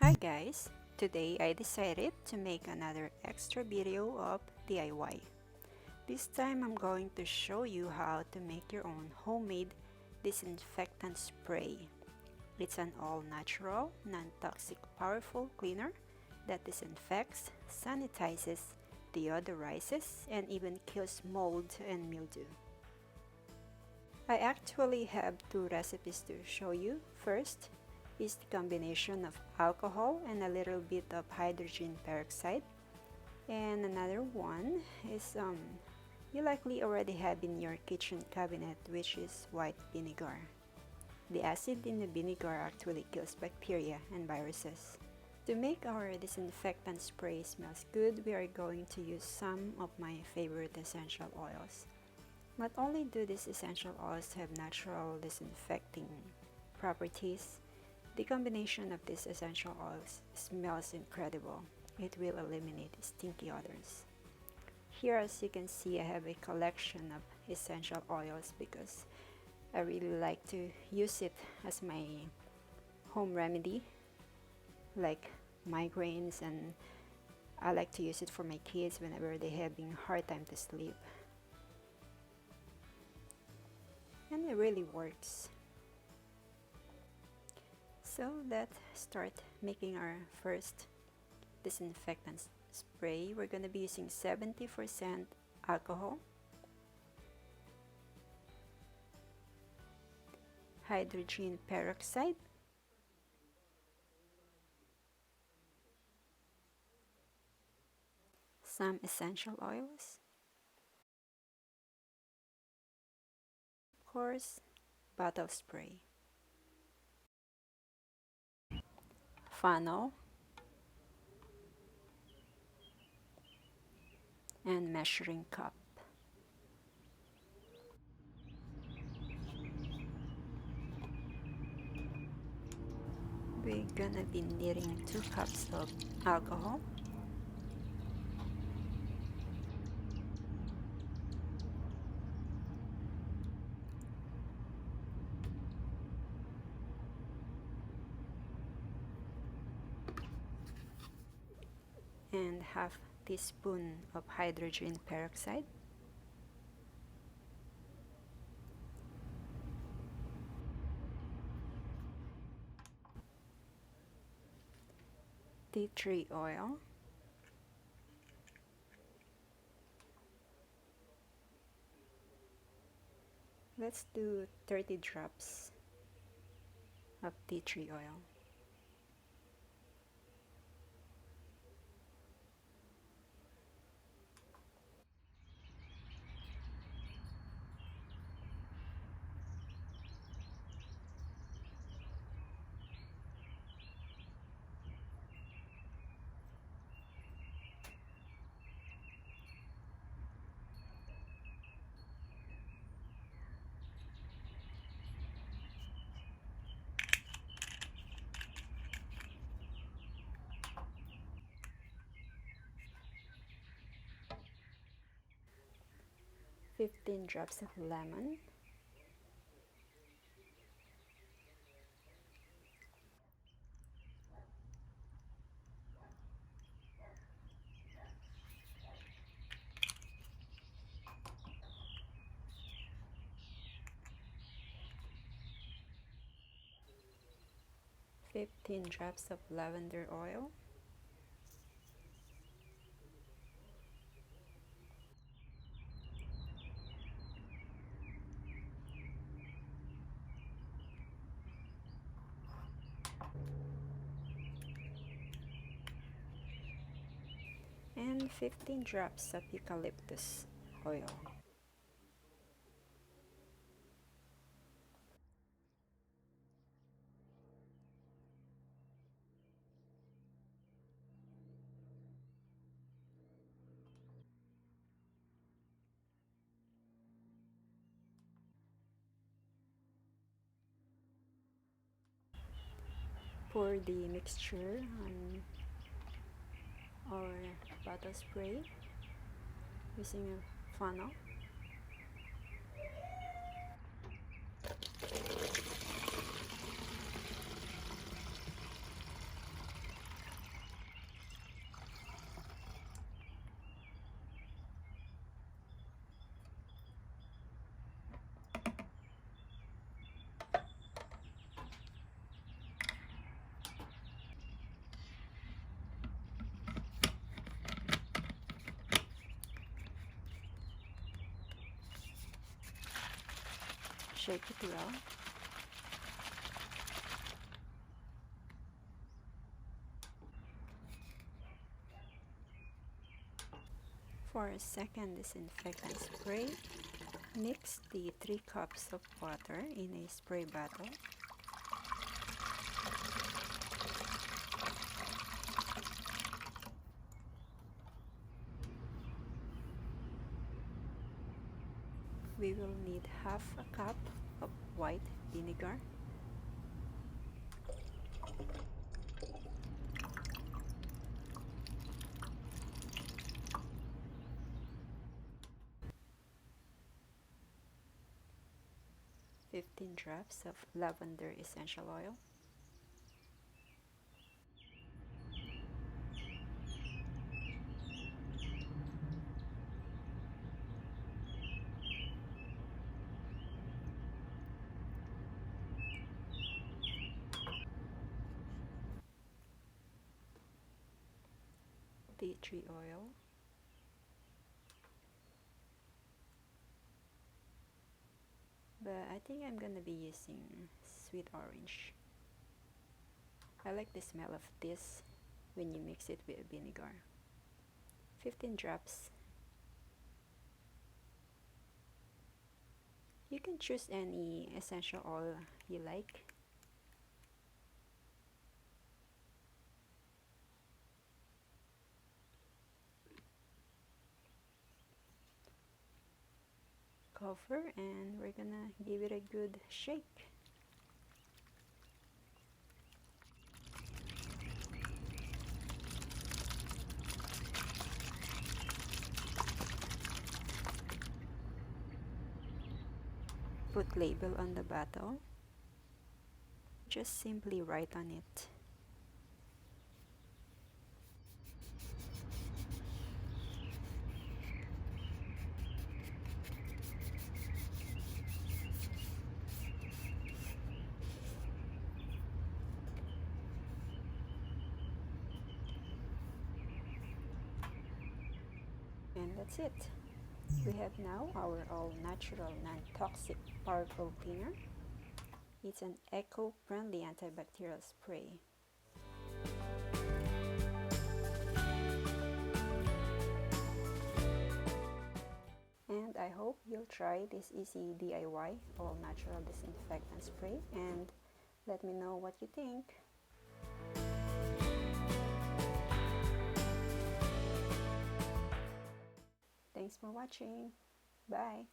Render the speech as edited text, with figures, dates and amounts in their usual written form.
Hi guys! Today I decided to make another extra video of DIY. This time I'm going to show you how to make your own homemade disinfectant spray. It's an all-natural, non-toxic, powerful cleaner that disinfects, sanitizes, deodorizes, and even kills mold and mildew. I actually have two recipes to show you. First is the combination of alcohol and a little bit of hydrogen peroxide, and another one is you likely already have in your kitchen cabinet, which is white vinegar. The acid in the vinegar actually kills bacteria and viruses. To make our disinfectant spray smells good, we are going to use some of my favorite essential oils. Not only do these essential oils have natural disinfecting properties, the combination of these essential oils smells incredible. It will eliminate stinky odors. Here, as you can see, I have a collection of essential oils because I really like to use it as my home remedy, like migraines, and I like to use it for my kids whenever they're having a hard time to sleep. And it really works. So let's start making our first disinfectant spray. We're going to be using 70% alcohol, hydrogen peroxide, some essential oils, of course, bottle spray, funnel, and measuring cup. We're gonna be needing 2 cups of alcohol, and half teaspoon of hydrogen peroxide, tea tree oil, let's do 30 drops of tea tree oil, fifteen drops of lemon, fifteen drops of lavender oil, and 15 drops of eucalyptus oil. Pour the mixture on our bottle spray using a funnel. Shake it well. For a second disinfectant spray, mix the 3 cups of water in a spray bottle. We will need half a cup of white vinegar, (15 drops of lavender essential oil), tea tree oil, but I think I'm gonna be using sweet orange. I like the smell of this when you mix it with vinegar. 15 drops. You can choose any essential oil you like. Cover, and we're gonna give it a good shake. Put label on the bottle. Just simply write on it. And that's it. We have now our all-natural, non-toxic, powerful cleaner. It's an eco-friendly antibacterial spray. And I hope you'll try this easy DIY all-natural disinfectant spray and let me know what you think. Thanks for watching. Bye.